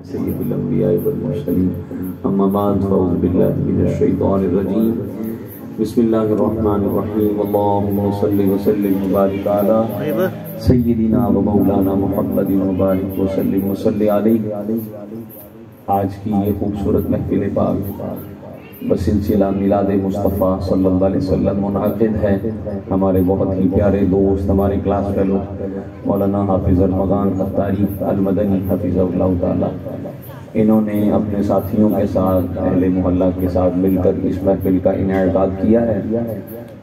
سید الانبیاء والمرسلین اما بعد فاعوذ باللہ من الشیطان الرجیم بسم اللہ الرحمن الرحیم اللہم صلی وسلم وبارک علی سیدنا و مولانا محمد وبارک وسلم وصلی علیہ۔ آج کی یہ خوبصورت محفل پاک بسلسلہ میلاد مصطفیٰ صلی اللہ علیہ وسلم منعقد ہے۔ ہمارے بہت ہی پیارے دوست، ہمارے کلاس فیلو مولانا حافظ المغان قطاری المدنی حفظہ اللہ تعالی، انہوں نے اپنے ساتھیوں کے ساتھ، اہل محلہ کے ساتھ مل کر اس محفل کا انعقاد کیا ہے۔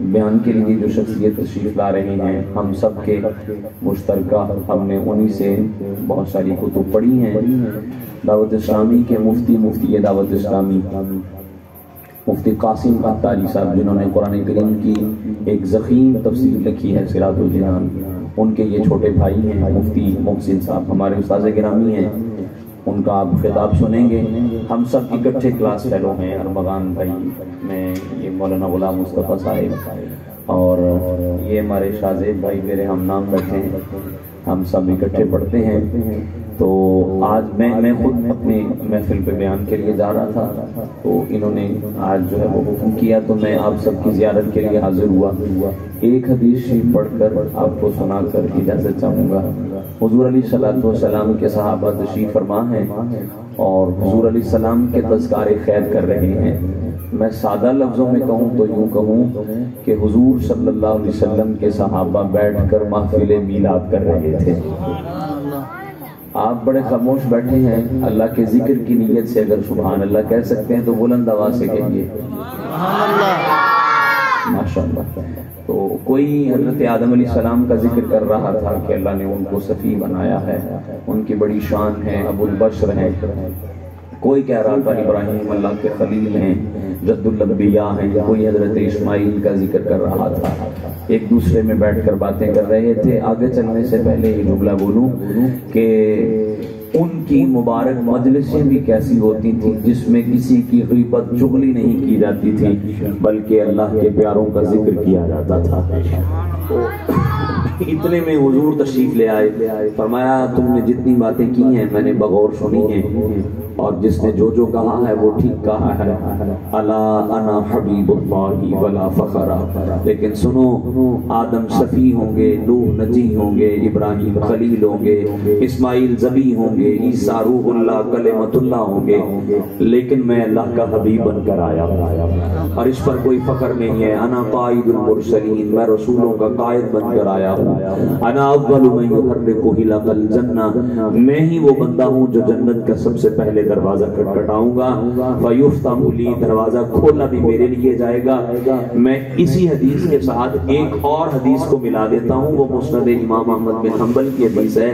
بیان کے لیے جو شخصیت تشریف لا رہے ہیں، ہم سب کے مشترکہ، ہم نے انہی سے بہت ساری کتب پڑھی ہیں۔ دعوت اسلامی کے مفتی دعوت اسلامی مفتی قاسم قطاری صاحب، جنہوں نے قرآن کریم کی ایک ضخیم تفسیر لکھی ہے صراط الجنان، ان کے یہ چھوٹے بھائی ہیں مفتی محسن صاحب، ہمارے استاذ گرامی ہیں، ان کا آپ خطاب سنیں گے۔ ہم سب اکٹھے کلاس فیلو ہیں، ارمغان بھائی، میں یہ مولانا غلام مصطفیٰ صاحب اور یہ ہمارے شاہ زیب بھائی میرے ہم نام بیٹھے ہیں، ہم سب اکٹھے پڑھتے ہیں۔ تو آج میں خود اپنے محفل پہ بیان کے لیے جا رہا تھا، تو انہوں نے آج جو ہے وہ حکم کیا، تو میں آپ سب کی زیارت کے لیے حاضر ہوا۔ ایک حدیث شریف پڑھ کر آپ کو سنا کر اجازت چاہوں گا۔ حضور علیہ الصلوۃ والسلام کے صحابہ تشریف فرما ہیں اور حضور علیہ السلام کے تذکار خیر کر رہے ہیں۔ میں سادہ لفظوں میں کہوں تو یوں کہوں کہ حضور صلی اللہ علیہ وسلم کے صحابہ بیٹھ کر محفل میلاد کر رہے تھے۔ آپ بڑے خاموش بیٹھے ہیں، اللہ کے ذکر کی نیت سے اگر سبحان اللہ کہہ سکتے ہیں تو بلند آواز سے کہیے ماشاءاللہ۔ تو کوئی حضرت آدم علیہ السلام کا ذکر کر رہا تھا کہ اللہ نے ان کو صفی بنایا ہے، ان کی بڑی شان ہے، ابو البشر ہیں۔ کوئی کہہ رہا تھا ابراہیم اللہ کے خلیل ہیں، جد الانبیاء ہیں، کوئی حضرت اسماعیل کا ذکر کر رہا تھا۔ ایک دوسرے میں بیٹھ کر باتیں کر رہے تھے۔ آگے چلنے سے پہلے یہ جملہ بولوں کہ ان کی مبارک مجلسیں بھی کیسی ہوتی تھی جس میں کسی کی غیبت چغلی نہیں کی جاتی تھی، بلکہ اللہ کے پیاروں کا ذکر کیا جاتا تھا۔ اتنے میں حضور تشریف لے آئے، فرمایا تم نے جتنی باتیں کی ہیں میں نے بغور سنی ہیں، اور جس نے جو کہا ہے وہ ٹھیک کہا ہے۔ الا انا حبیب اللہ ولا فخر، لیکن سنو، آدم صفی ہوں گے، نوح نجی ہوں گے، ابراہیم خلیل ہوں گے، اسماعیل ذبی ہوں گے، عیسیٰ روح اللہ کلمۃ اللہ ہوں گے، لیکن میں اللہ کا حبیب بن کر آیا ہوں اور اس پر کوئی فخر نہیں ہے۔ انا قائد المرسلین، میں رسولوں کا قائد بن کر آیا ہوں۔ انا اول من یحرک حلق الجنہ، میں ہی وہ بندہ ہوں جو جنت کا سب سے پہلے دروازہ کھٹکھٹاؤں گا۔ فیفتح لی، دروازہ کھولا بھی میرے لیے جائے گا۔ میں اسی حدیث کے ساتھ ایک اور حدیث کو ملا دیتا ہوں، وہ مسند امام احمد بن حنبل کی حدیث ہے۔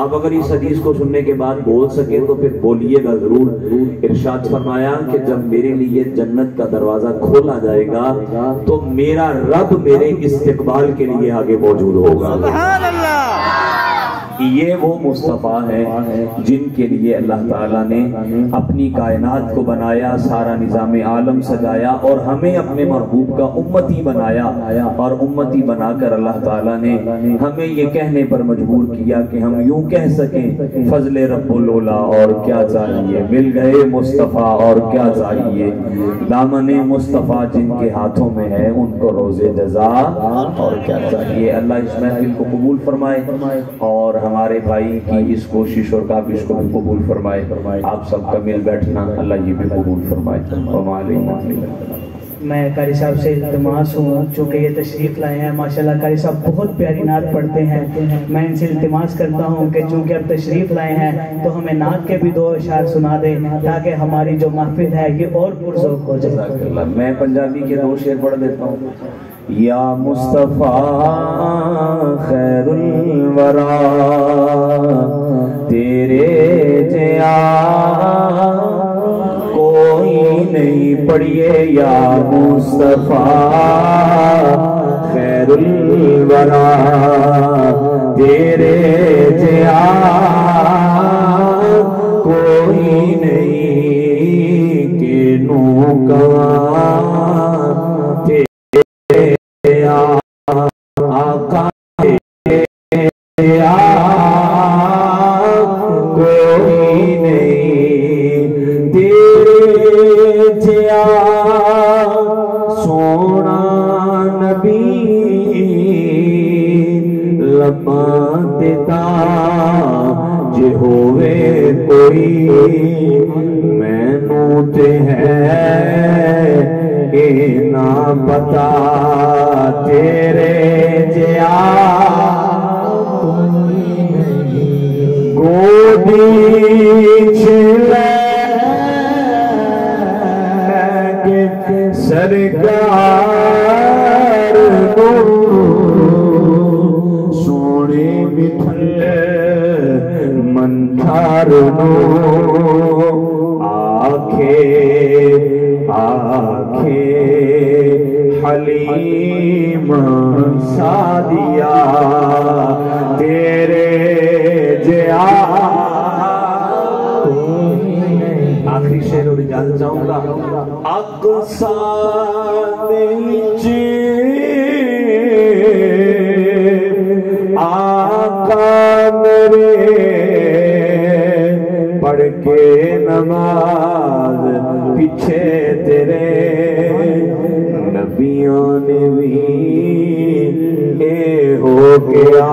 آپ اگر اس حدیث کو سننے کے بعد بول سکے تو پھر بولیے گا ضرور۔ ارشاد فرمایا کہ جب میرے لیے جنت کا دروازہ کھولا جائے گا تو میرا رب میرے استقبال کے لیے آگے موجود ہوگا۔ سبحان اللہ۔ یہ وہ مصطفیٰ ہیں جن کے لیے اللہ تعالیٰ نے اپنی کائنات کو بنایا، سارا نظام عالم سجایا اور ہمیں اپنے محبوب کا امتی بنایا، اور امتی بنا کر اللہ تعالیٰ نے ہمیں یہ کہنے پر مجبور کیا کہ ہم یوں کہہ سکیں فضل رب العلا اور کیا چاہیے، مل گئے مصطفیٰ اور کیا چاہیے، دامن مصطفیٰ جن کے ہاتھوں میں ہے ان کو روز جزا اور کیا چاہیے۔ اللہ اس محفل کو قبول فرمائے اور ہمارے بھائی کی اس کوشش اور کاوش کو بھی قبول فرمائے۔ آپ سب کا مل بیٹھنا اللہ یہ بھی قبول فرمائے۔ میں قاری صاحب سے التماس ہوں، چونکہ یہ تشریف لائے ہیں، ماشاءاللہ قاری صاحب بہت پیاری نعت پڑھتے ہیں، میں ان سے التماس کرتا ہوں کہ چونکہ اب تشریف لائے ہیں تو ہمیں نعت کے بھی 2 اشعار سنا دیں تاکہ ہماری جو محفل ہے یہ اور پرذوق ہو جائے۔ میں پنجابی کے 2 شعر پڑھ دیتا ہوں۔ یا مصطفیٰ خیر الورا تیرے جیا کوئی نہیں، پڑھیے یا مصطفیٰ خیر الورا تیرے جیا کوئی نہیں، کہ نو کا آقا کوئی نہیں مینو تے ہے نہ پتا تیرے جیا گودی چھلے سرکار کو سونے مٹھل منتھار نو آکھے حلیم سادیا تیرے جیا آخری شعر اور اجازت چاہوں گا اقصا وچ آقا میرے پڑھ کے نماز پیچھے تیرے نبیوں نے بھی اے ہو گیا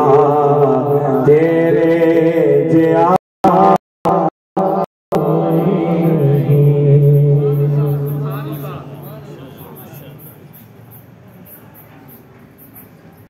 تیرے جیا